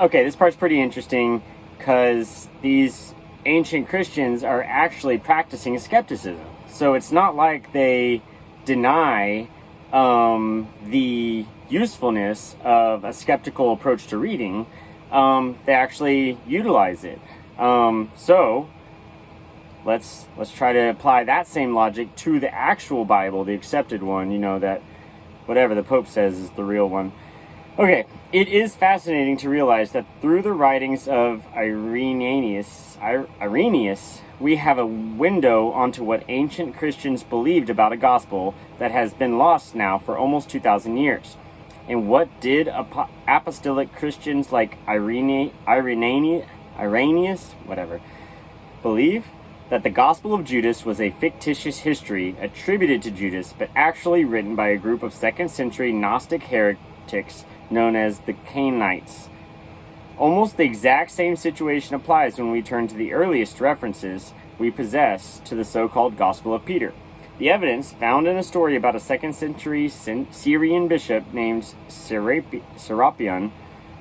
okay, this part's pretty interesting because these ancient Christians are actually practicing skepticism. So it's not like they deny the usefulness of a skeptical approach to reading. They actually utilize it. So let's try to apply that same logic to the actual Bible, the accepted one, that whatever the Pope says is the real one. Okay, it is fascinating to realize that through the writings of Irenaeus, we have a window onto what ancient Christians believed about a gospel that has been lost now for almost 2,000 years. And what did apostolic Christians like Irenaeus, believe? That the Gospel of Judas was a fictitious history attributed to Judas, but actually written by a group of 2nd century Gnostic heretics known as the Cainites. Almost the exact same situation applies when we turn to the earliest references we possess to the so-called Gospel of Peter. The evidence found in a story about a 2nd century Syrian bishop named Serapion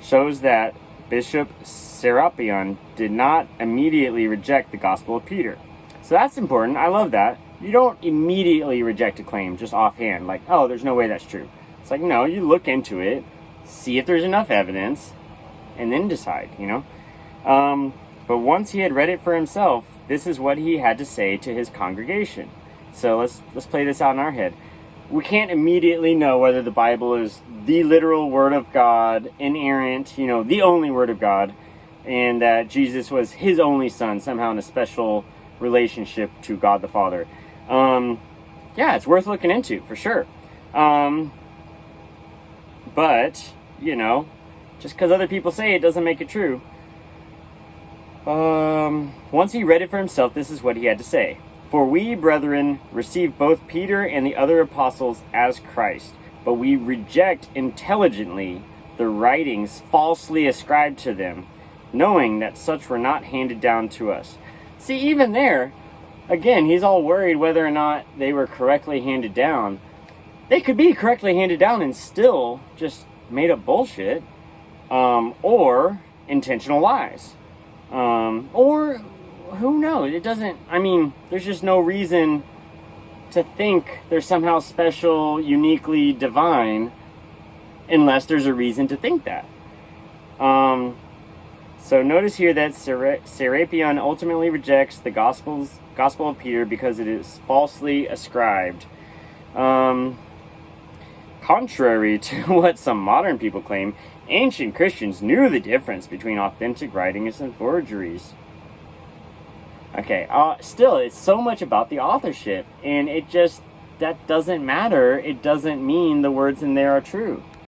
shows that Bishop Serapion did not immediately reject the Gospel of Peter. So that's important. I love that. You don't immediately reject a claim just offhand, like, oh, there's no way that's true. It's like, no, you look into it, see if there's enough evidence, and then decide, But once he had read it for himself, this is what he had to say to his congregation. So let's play this out in our head. We can't immediately know whether the Bible is the literal Word of God, inerrant, the only Word of God, and that Jesus was his only son, somehow in a special relationship to God the Father. Yeah, it's worth looking into, for sure. But, just because other people say it doesn't make it true. Once he read it for himself, this is what he had to say. For we, brethren, receive both Peter and the other apostles as Christ, but we reject intelligently the writings falsely ascribed to them, knowing that such were not handed down to us. See, even there, again, he's all worried whether or not they were correctly handed down. They could be correctly handed down and still just made up bullshit, or intentional lies, or who knows? It doesn't, there's just no reason to think they're somehow special, uniquely divine, unless there's a reason to think that. So notice here that Serapion ultimately rejects the Gospel of Peter because it is falsely ascribed. Contrary to what some modern people claim, ancient Christians knew the difference between authentic writings and forgeries. Okay, still, it's so much about the authorship, and that doesn't matter. It doesn't mean the words in there are true.